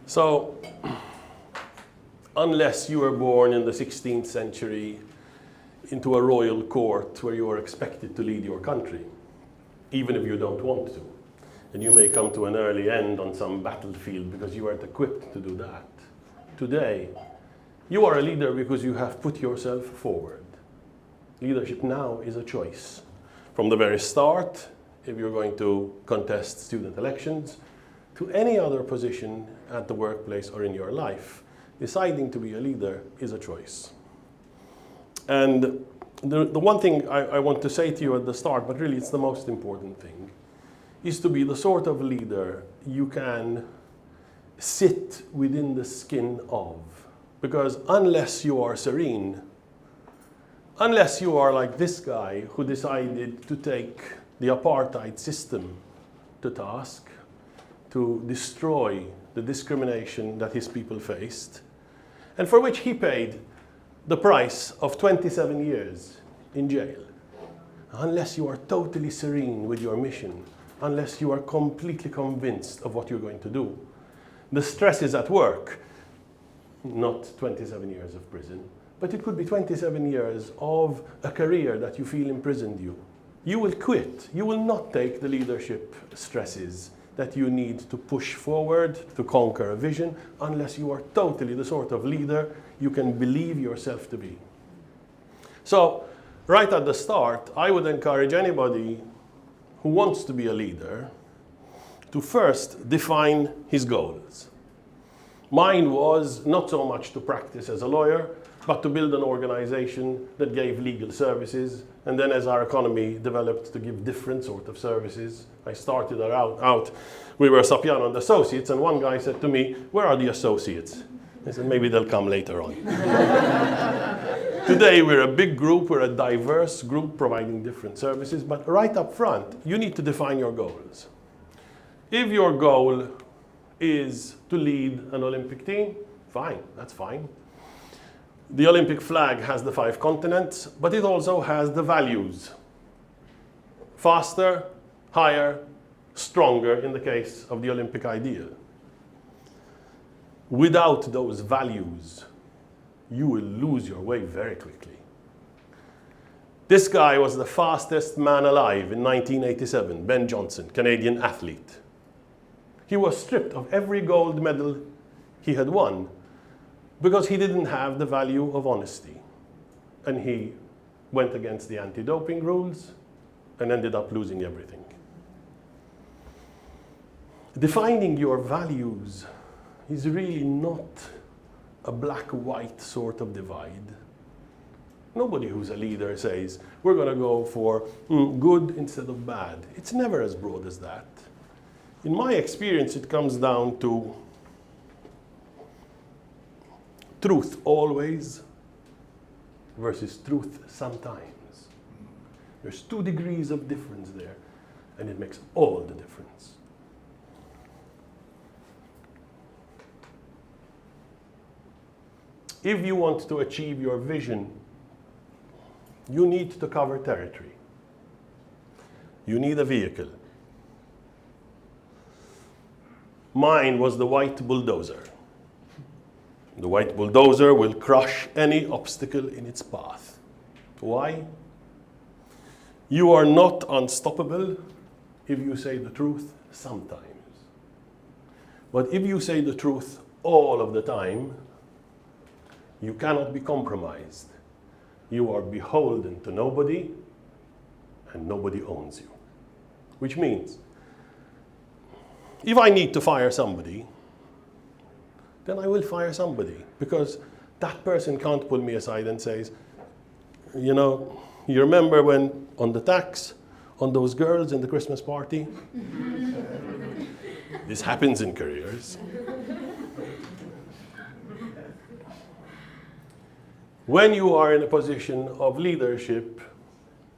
So, unless you were born in the 16th century into a royal court where you are expected to lead your country, even if you don't want to, and you may come to an early end on some battlefield because you weren't equipped to do that. Today, you are a leader because you have put yourself forward. Leadership now is a choice. From the very start, if you're going to contest student elections, to any other position at the workplace or in your life, deciding to be a leader is a choice. And the one thing I want to say to you at the start, but really it's the most important thing, is to be the sort of leader you can sit within the skin of. Because unless you are serene, unless you are like this guy who decided to take the apartheid system to task, to destroy the discrimination that his people faced, and for which he paid the price of 27 years in jail. Unless you are totally serene with your mission, unless you are completely convinced of what you're going to do, the stress is at work, not 27 years of prison, but it could be 27 years of a career that you feel imprisoned you. You will quit. You will not take the leadership stresses that you need to push forward, to conquer a vision, unless you are totally the sort of leader you can believe yourself to be. So, right at the start, I would encourage anybody who wants to be a leader to first define his goals. Mine was not so much to practice as a lawyer, but to build an organization that gave legal services, and then as our economy developed, to give different sort of services. I started out, we were Sapiano and Associates, and one guy said to me, "Where are the associates?" I said, "Maybe they'll come later on." Today we're a big group, we're a diverse group providing different services, but right up front, you need to define your goals. If your goal is to lead an Olympic team, fine, that's fine. The Olympic flag has the 5 continents, but it also has the values. Faster, higher, stronger in the case of the Olympic ideal. Without those values, you will lose your way very quickly. This guy was the fastest man alive in 1987, Ben Johnson, Canadian athlete. He was stripped of every gold medal he had won because he didn't have the value of honesty. And he went against the anti-doping rules and ended up losing everything. Defining your values is really not a black-white sort of divide. Nobody who's a leader says, we're going to go for good instead of bad. It's never as broad as that. In my experience, it comes down to truth always versus truth sometimes. There's 2 degrees of difference there, and it makes all the difference. If you want to achieve your vision, you need to cover territory. You need a vehicle. Mine was the white bulldozer. The white bulldozer will crush any obstacle in its path. Why? You are not unstoppable if you say the truth sometimes. But if you say the truth all of the time, you cannot be compromised. You are beholden to nobody, and nobody owns you. Which means, if I need to fire somebody, then I will fire somebody, because that person can't pull me aside and says, you know, you remember when on the tax, on those girls in the Christmas party? This happens in careers. When you are in a position of leadership,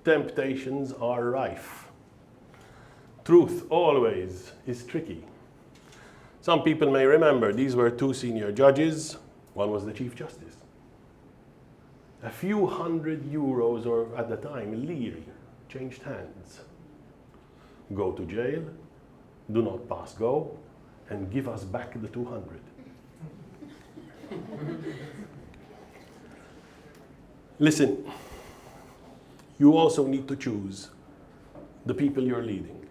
temptations are rife. Truth always is tricky. Some people may remember these were 2 senior judges. One was the Chief Justice. A few €100, or at the time, lire, changed hands. Go to jail, do not pass go, and give us back the 200. Listen, you also need to choose the people you're leading.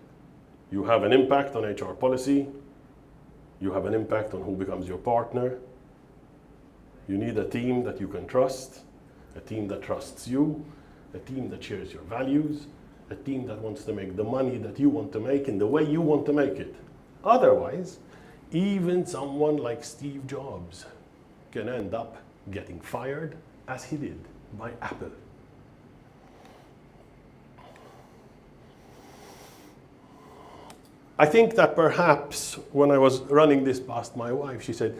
You have an impact on HR policy. You have an impact on who becomes your partner. You need a team that you can trust, a team that trusts you, a team that shares your values, a team that wants to make the money that you want to make in the way you want to make it. Otherwise, even someone like Steve Jobs can end up getting fired, as he did, by Apple. I think that perhaps when I was running this past my wife, she said,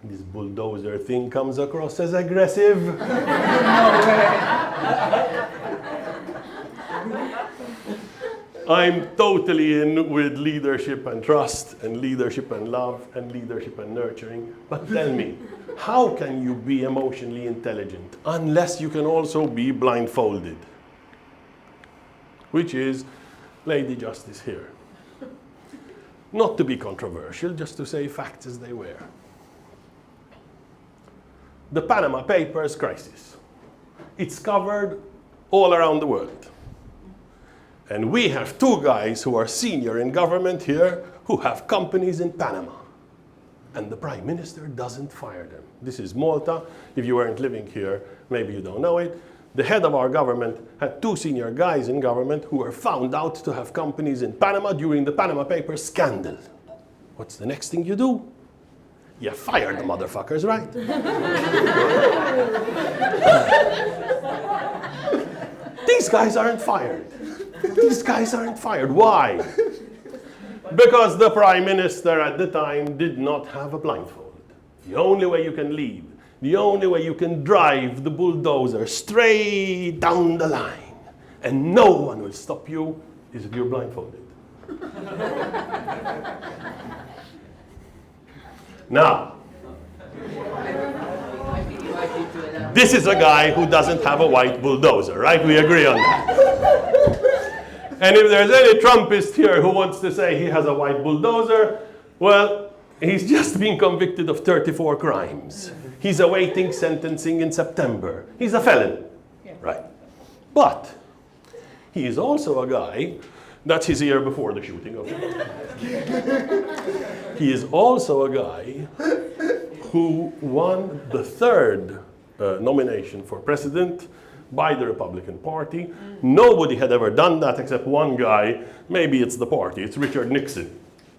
this bulldozer thing comes across as aggressive. I'm totally in with leadership and trust and leadership and love and leadership and nurturing. But tell me, how can you be emotionally intelligent unless you can also be blindfolded? Which is Lady Justice here. Not to be controversial, just to say facts as they were. The Panama Papers crisis. It's covered all around the world. And we have two guys who are senior in government here who have companies in Panama. And the Prime Minister doesn't fire them. This is Malta. If you weren't living here, maybe you don't know it. The head of our government had two senior guys in government who were found out to have companies in Panama during the Panama Papers scandal. What's the next thing you do? You fire the motherfuckers, right? These guys aren't fired. These guys aren't fired. Why? Because the Prime Minister at the time did not have a blindfold. The only way you can lead, the only way you can drive the bulldozer straight down the line, and no one will stop you, is if you're blindfolded. Now, this is a guy who doesn't have a white bulldozer, right? We agree on that. And if there's any Trumpist here who wants to say he has a white bulldozer, well, he's just been convicted of 34 crimes. He's awaiting sentencing in September. He's a felon, right? But he is also a guy, that's his year before the shooting, okay? He is also a guy who won the third nomination for president by the Republican Party. Nobody had ever done that except one guy. Maybe it's the party. It's Richard Nixon.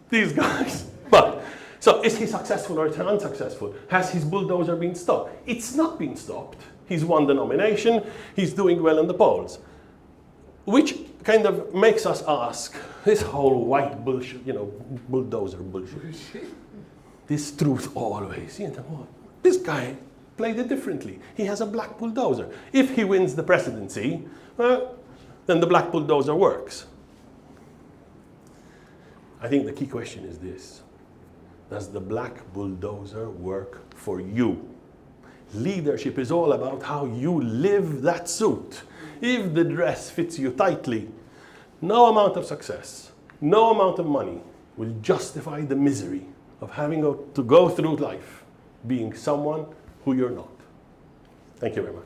These guys. But, so is he successful or unsuccessful? Has his bulldozer been stopped? It's not been stopped. He's won the nomination. He's doing well in the polls. Which kind of makes us ask, this whole white bullshit, bulldozer bullshit. This truth always, this guy played it differently. He has a black bulldozer. If he wins the presidency, well, then the black bulldozer works. I think the key question is this. Does the black bulldozer work for you? Leadership is all about how you live that suit. If the dress fits you tightly, no amount of success, no amount of money will justify the misery of having to go through life being someone who you're not. Thank you very much.